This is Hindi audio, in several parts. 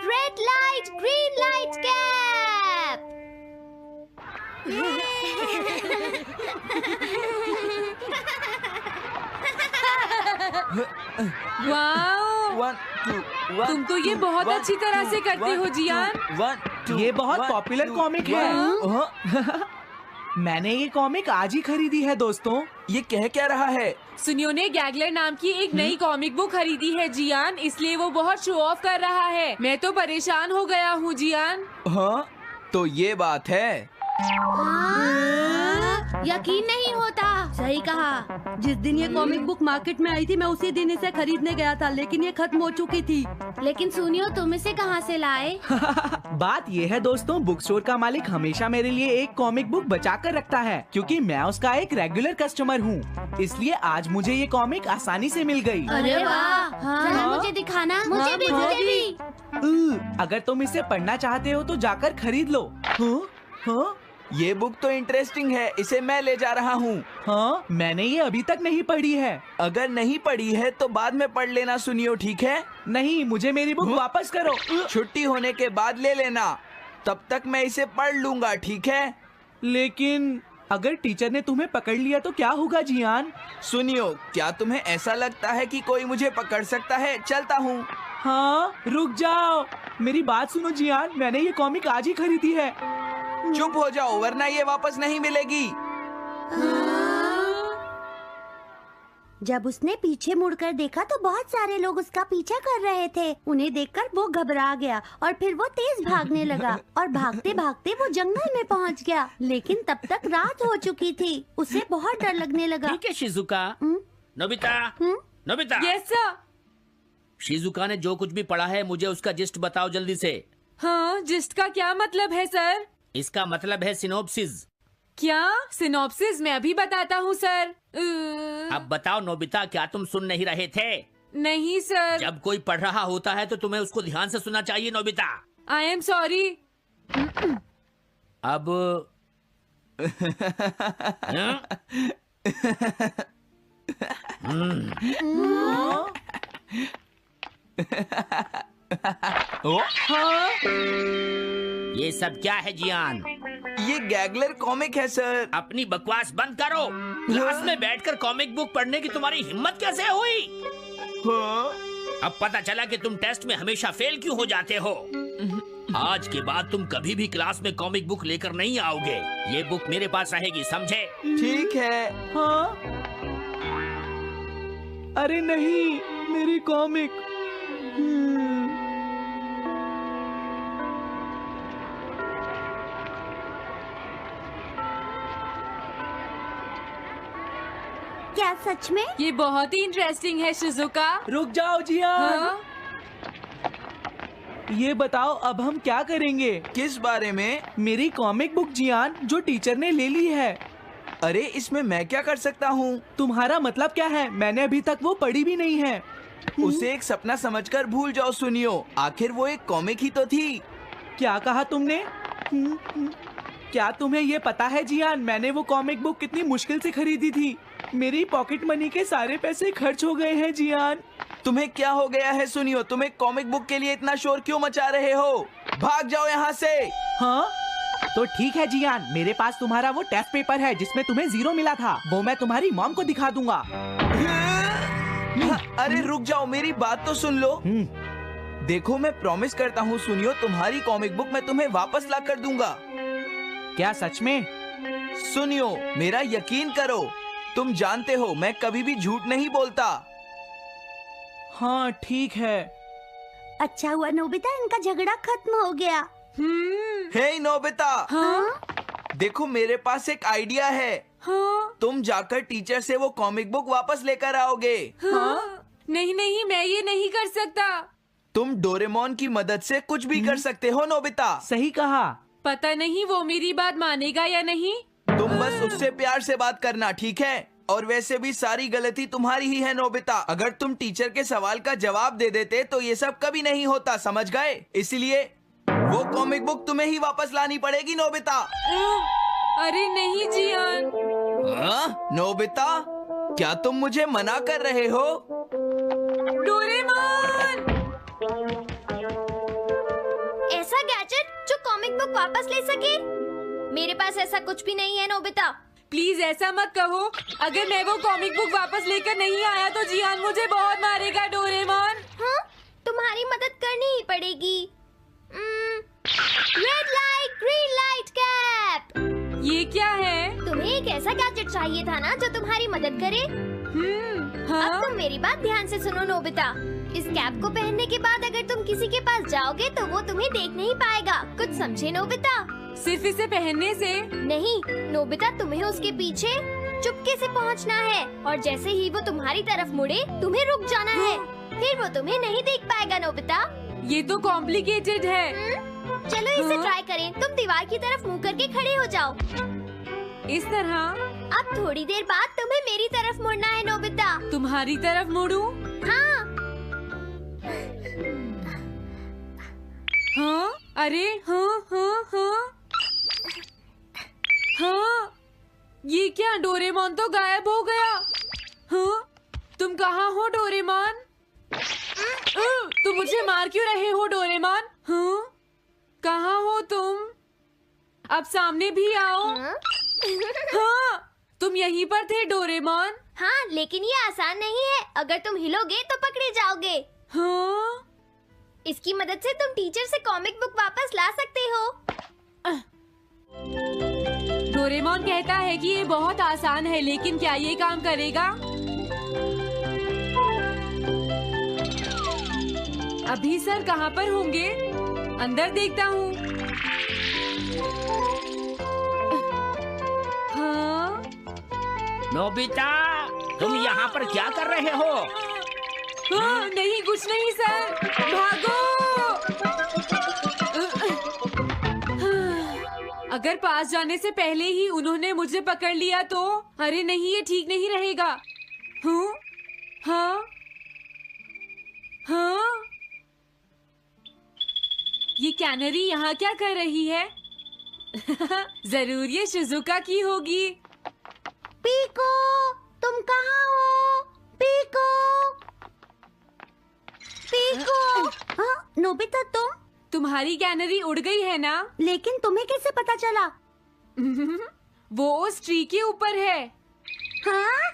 Red light, green light cap. Wow, 1 2 1 तुम तो ये बहुत अच्छी तरह से करते हो जियान। 1 2 ये बहुत पॉपुलर कॉमिक है। मैंने ये कॉमिक आज ही खरीदी है दोस्तों। ये कह क्या रहा है? सुनियो ने गैगलर नाम की एक नई कॉमिक बुक खरीदी है जियान, इसलिए वो बहुत शो ऑफ कर रहा है। मैं तो परेशान हो गया हूँ जियान। हाँ, तो ये बात है। यकीन नहीं होता। सही कहा। जिस दिन ये कॉमिक बुक मार्केट में आई थी मैं उसी दिन इसे खरीदने गया था, लेकिन ये खत्म हो चुकी थी। लेकिन सुनियो, तुम इसे कहाँ से लाए? बात ये है दोस्तों, बुक स्टोर का मालिक हमेशा मेरे लिए एक कॉमिक बुक बचा कर रखता है, क्योंकि मैं उसका एक रेगुलर कस्टमर हूँ। इसलिए आज मुझे ये कॉमिक आसानी से मिल गई। अरे वाह, जरा मुझे दिखाना। मुझे भी। अगर तुम इसे पढ़ना चाहते हो तो जाकर खरीद लो। हाँ? ये बुक तो इंटरेस्टिंग है, इसे मैं ले जा रहा हूँ। हाँ, मैंने ये अभी तक नहीं पढ़ी है। अगर नहीं पढ़ी है तो बाद में पढ़ लेना सुनियो, ठीक है? नहीं, मुझे मेरी बुक वापस करो। छुट्टी होने के बाद ले लेना, तब तक मैं इसे पढ़ लूंगा, ठीक है? लेकिन अगर टीचर ने तुम्हें पकड़ लिया तो क्या होगा जियान? सुनियो, क्या तुम्हें ऐसा लगता है कि कोई मुझे पकड़ सकता है? चलता हूँ। हाँ, रुक जाओ, मेरी बात सुनो जियान, मैंने ये कॉमिक आज ही खरीदी है। चुप हो जाओ, वरना ये वापस नहीं मिलेगी। जब उसने पीछे मुड़कर देखा तो बहुत सारे लोग उसका पीछा कर रहे थे। उन्हें देखकर वो घबरा गया और फिर वो तेज भागने लगा और भागते भागते वो जंगल में पहुंच गया। लेकिन तब तक रात हो चुकी थी। उसे बहुत डर लगने लगा। ठीक है Shizuka. Nobita, Nobita. Yes sir. Shizuka ने जो कुछ भी पढ़ा है मुझे उसका जिस्ट बताओ जल्दी से। हाँ, जिस्ट का क्या मतलब है सर? इसका मतलब है सिनोप्सिस। क्या? सिनॉप्सिस मैं अभी बताता हूँ सर। अब बताओ नोबिता, क्या तुम सुन नहीं रहे थे? नहीं सर। जब कोई पढ़ रहा होता है तो तुम्हें उसको ध्यान से सुनना चाहिए नोबिता। I am sorry. अब ये सब क्या है जियान? ये गैगलर कॉमिक है सर। अपनी बकवास बंद करो। क्लास में बैठकर कॉमिक बुक पढ़ने की तुम्हारी हिम्मत कैसे हुई? हाँ? अब पता चला कि तुम टेस्ट में हमेशा फेल क्यों हो जाते हो। आज के बाद तुम कभी भी क्लास में कॉमिक बुक लेकर नहीं आओगे। ये बुक मेरे पास रहेगी, समझे? ठीक है। हाँ? अरे नहीं, मेरी कॉमिक। क्या सच में? ये बहुत ही इंटरेस्टिंग है शिजुका। रुक जाओ जियान। हाँ? ये बताओ अब हम क्या करेंगे? किस बारे में? मेरी कॉमिक बुक जियान, जो टीचर ने ले ली है। अरे इसमें मैं क्या कर सकता हूँ? तुम्हारा मतलब क्या है? मैंने अभी तक वो पढ़ी भी नहीं है। उसे एक सपना समझकर भूल जाओ सुनियो, आखिर वो एक कॉमिक ही तो थी। क्या कहा तुमने? क्या तुम्हें ये पता है जियान, मैंने वो कॉमिक बुक कितनी मुश्किल से खरीदी थी। मेरी पॉकेट मनी के सारे पैसे खर्च हो गए हैं जियान। तुम्हें क्या हो गया है सुनियो? तुम एक कॉमिक बुक के लिए इतना शोर क्यों मचा रहे हो? भाग जाओ यहाँ से। हाँ? तो ठीक है जियान, मेरे पास तुम्हारा वो टेस्ट पेपर है जिसमें तुम्हें 0 मिला था। वो मैं तुम्हारी मॉम को दिखा दूंगा। अरे रुक जाओ, मेरी बात तो सुन लो। देखो, मैं प्रॉमिस करता हूँ सुनियो, तुम्हारी कॉमिक बुक मैं तुम्हें वापस ला कर दूंगा। क्या सच में? सुनियो, मेरा यकीन करो, तुम जानते हो मैं कभी भी झूठ नहीं बोलता। हाँ ठीक है। अच्छा हुआ नोबिता, इनका झगड़ा खत्म हो गया। हे नोबिता। हाँ? देखो, मेरे पास एक आइडिया है। हाँ? तुम जाकर टीचर से वो कॉमिक बुक वापस लेकर आओगे। हाँ? नहीं नहीं, मैं ये नहीं कर सकता। तुम डोरेमोन की मदद से कुछ भी कर सकते हो नोबिता। सही कहा। पता नहीं वो मेरी बात मानेगा या नहीं। तुम बस उससे प्यार से बात करना, ठीक है? और वैसे भी सारी गलती तुम्हारी ही है नोबिता। अगर तुम टीचर के सवाल का जवाब दे देते तो ये सब कभी नहीं होता, समझ गए? इसलिए वो कॉमिक बुक तुम्हें ही वापस लानी पड़ेगी नोबिता। अरे नहीं जियान। नोबिता, क्या तुम मुझे मना कर रहे हो? डोरेमोन! बुक वापस ले सके? मेरे पास ऐसा कुछ भी नहीं है नोबिता। प्लीज ऐसा मत कहो। अगर मैं वो कॉमिक बुक वापस लेकर नहीं आया तो जियान मुझे बहुत मारेगा डोरेमोन। हाँ, तुम्हारी मदद करनी ही पड़ेगी। Red light green light cap. ये क्या है? तुम्हें एक ऐसा गैजेट चाहिए था ना जो तुम्हारी मदद करे। हाँ? अब तुम मेरी बात ध्यान से सुनो नोबिता। इस कैप को पहनने के बाद अगर तुम किसी के पास जाओगे तो वो तुम्हें देख नहीं पाएगा। कुछ समझे नोबिता? सिर्फ इसे पहनने से? नहीं नोबिता, तुम्हें उसके पीछे चुपके से पहुंचना है और जैसे ही वो तुम्हारी तरफ मुड़े तुम्हें रुक जाना है। फिर वो तुम्हें नहीं देख पाएगा नोबिता। ये तो कॉम्प्लिकेटेड है। चलो इसे ट्राई करें। तुम दीवार की तरफ मुंह करके खड़े हो जाओ। इस तरह? अब थोड़ी देर बाद तुम्हें मेरी तरफ मुड़ना है नोबिता। तुम्हारी तरफ मुड़ूं? हाँ। हाँ? अरे हाँ हाँ हाँ हाँ, ये क्या? डोरेमोन तो गायब हो गया। हाँ? तुम कहाँ हो डोरेमोन? तुम मुझे मार क्यों रहे हो डोरेमोन? हाँ? कहाँ हो तुम? अब सामने भी आओ। हाँ, तुम यहीं पर थे डोरेमोन। हाँ, लेकिन ये आसान नहीं है। अगर तुम हिलोगे तो पकड़े जाओगे। हाँ? इसकी मदद से तुम टीचर से कॉमिक बुक वापस ला सकते हो। डोरेमोन कहता है कि ये बहुत आसान है, लेकिन क्या ये काम करेगा? अभी सर कहाँ पर होंगे? अंदर देखता हूँ। हाँ? नोबिता, तुम यहाँ पर क्या कर रहे हो? हाँ, नहीं कुछ नहीं सर। भागो! अगर पास जाने से पहले ही उन्होंने मुझे पकड़ लिया तो? अरे नहीं, ये ठीक नहीं रहेगा। हाँ? हाँ? हाँ? ये कैनरी यहाँ क्या कर रही है? जरूर ये शिजुका की होगी। पीको, तुम कहाँ हो? Pico, pico. हाँ, नोबिता तुम? तुम्हारी कैनरी उड़ गई है ना? लेकिन तुम्हें कैसे पता चला? वो उस ट्री के ऊपर है। हाँ?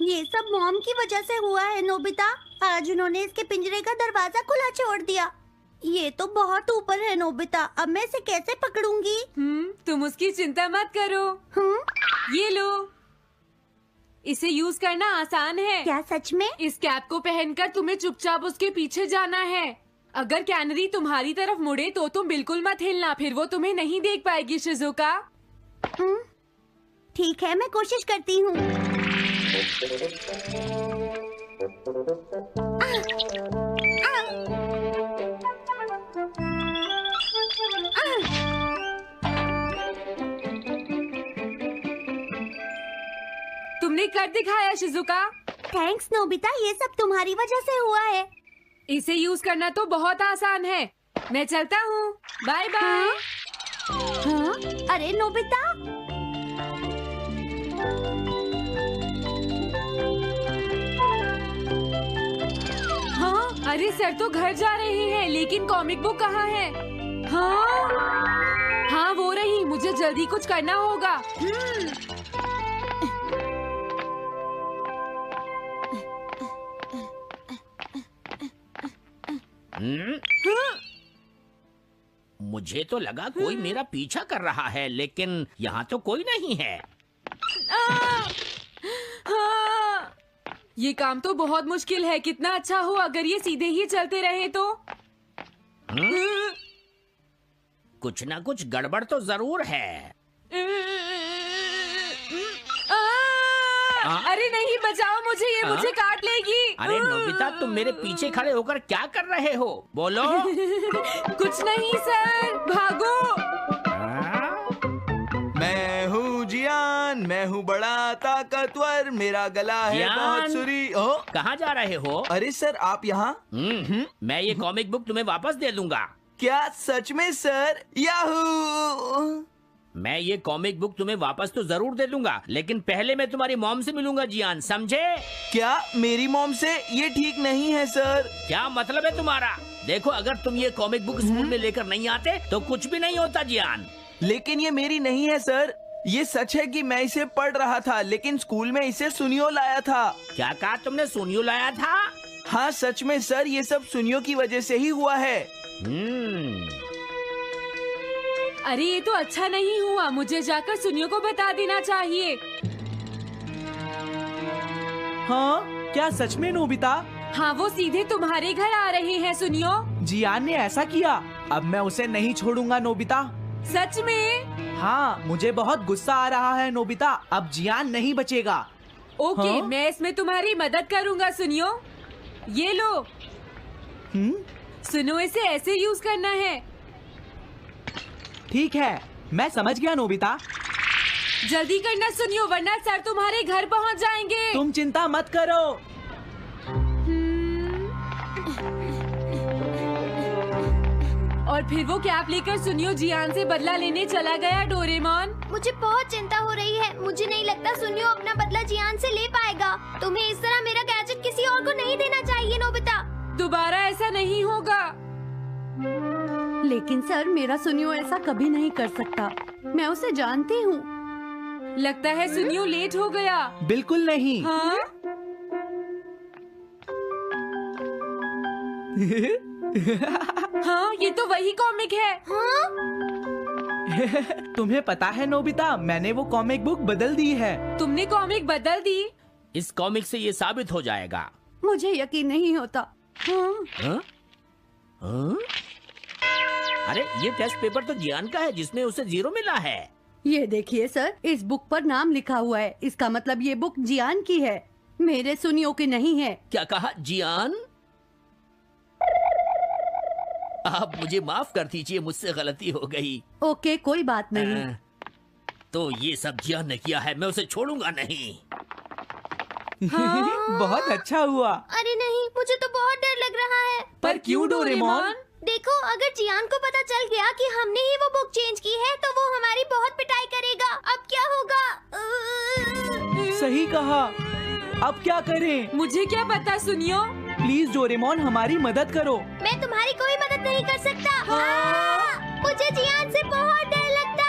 ये सब मॉम की वजह से हुआ है नोबिता। आज उन्होंने इसके पिंजरे का दरवाजा खुला छोड़ दिया। ये तो बहुत ऊपर है नोबिता। अब मैं इसे कैसे पकड़ूंगी? तुम उसकी चिंता मत करो। ये लो, इसे यूज करना आसान है। क्या सच में? इस कैप को पहनकर तुम्हें चुपचाप उसके पीछे जाना है। अगर कैनरी तुम्हारी तरफ मुड़े तो तुम बिल्कुल मत हिलना, फिर वो तुम्हें नहीं देख पाएगी शिजुका। ठीक है, मैं कोशिश करती हूँ। तुमने कर दिखाया शिजुका। थैंक्स नोबिता, ये सब तुम्हारी वजह से हुआ है। इसे यूज करना तो बहुत आसान है। मैं चलता हूँ। Bye bye. हाँ? अरे नोबिता, हाँ? अरे सर तो घर जा रहे हैं, लेकिन कॉमिक बुक कहाँ है? हाँ? हाँ वो रही। मुझे जल्दी कुछ करना होगा। मुझे तो लगा कोई मेरा पीछा कर रहा है, लेकिन यहाँ तो कोई नहीं है। हाँ, ये काम तो बहुत मुश्किल है। कितना अच्छा हो अगर ये सीधे ही चलते रहे तो। कुछ ना कुछ गड़बड़ तो जरूर है। अरे नहीं, बचाओ मुझे, ये मुझे काट लेगी। अरे नोबिता, तुम मेरे पीछे खड़े होकर क्या कर रहे हो? बोलो। कुछ नहीं सर, भागो। मैं हूँ जियान, मैं हूँ बड़ा ताकतवर, मेरा गला है जियान? बहुत सुरी। कहाँ जा रहे हो? अरे सर, आप यहाँ? मैं ये कॉमिक बुक तुम्हें वापस दे दूंगा। क्या सच में सर? याहू! मैं ये कॉमिक बुक तुम्हें वापस तो जरूर दे दूंगा, लेकिन पहले मैं तुम्हारी मॉम से मिलूंगा जियान, समझे? क्या मेरी मॉम से? ये ठीक नहीं है सर। क्या मतलब है तुम्हारा? देखो, अगर तुम ये कॉमिक बुक स्कूल में लेकर नहीं आते तो कुछ भी नहीं होता जियान। लेकिन ये मेरी नहीं है सर। ये सच है कि मैं इसे पढ़ रहा था, लेकिन स्कूल में इसे सुनियो लाया था। क्या कहा तुमने? सुनियो लाया था? हाँ सच में सर, ये सब सुनियो की वजह से ही हुआ है। अरे ये तो अच्छा नहीं हुआ, मुझे जाकर सुनियो को बता देना चाहिए। हाँ, क्या सच में नोबिता? हाँ, वो सीधे तुम्हारे घर आ रहे हैं सुनियो। जियान ने ऐसा किया। अब मैं उसे नहीं छोड़ूंगा नोबिता। सच में? हाँ, मुझे बहुत गुस्सा आ रहा है नोबिता। अब जियान नहीं बचेगा। ओके, हाँ? मैं इसमें तुम्हारी मदद करूँगा सुनियो। ये लो। सुनो, इसे ऐसे यूज करना है। ठीक है, मैं समझ गया नोबिता। जल्दी करना सुनियो, वरना सर तुम्हारे घर पहुंच जाएंगे। तुम चिंता मत करो। और फिर वो कैप लेकर सुनियो जियान से बदला लेने चला गया। डोरेमोन, मुझे बहुत चिंता हो रही है। मुझे नहीं लगता सुनियो अपना बदला जियान से ले पाएगा। तुम्हें इस तरह मेरा गैजेट किसी और को नहीं देना चाहिए नोबिता। दोबारा ऐसा नहीं होगा। लेकिन सर, मेरा सुनियो ऐसा कभी नहीं कर सकता। मैं उसे जानती हूँ। लगता है सुनियो लेट हो गया। बिल्कुल नहीं। हाँ? हाँ, ये तो वही कॉमिक है। हाँ? तुम्हें पता है नोबिता, मैंने वो कॉमिक बुक बदल दी है। तुमने कॉमिक बदल दी? इस कॉमिक से ये साबित हो जाएगा। मुझे यकीन नहीं होता। हाँ? हाँ? हाँ? अरे, ये टेस्ट पेपर तो जियान का है, जिसमें उसे 0 मिला है। ये देखिए सर, इस बुक पर नाम लिखा हुआ है। इसका मतलब ये बुक जियान की है, मेरे सुनियो की नहीं है। क्या कहा? जियान? आप मुझे माफ कर दीजिए, मुझसे गलती हो गई। ओके, कोई बात नहीं। तो ये सब जियान ने किया है, मैं उसे छोड़ूंगा नहीं। बहुत अच्छा हुआ। अरे नहीं, मुझे तो बहुत डर लग रहा है। पर क्यों डोरेमोन? देखो, अगर जियान को पता चल गया कि हमने ही वो बुक चेंज की है तो वो हमारी बहुत पिटाई करेगा। अब क्या होगा? सही कहा। अब क्या करें? मुझे क्या पता सुनियो। प्लीज डोरेमोन, हमारी मदद करो। मैं तुम्हारी कोई मदद नहीं कर सकता। मुझे जियान से बहुत डर लगता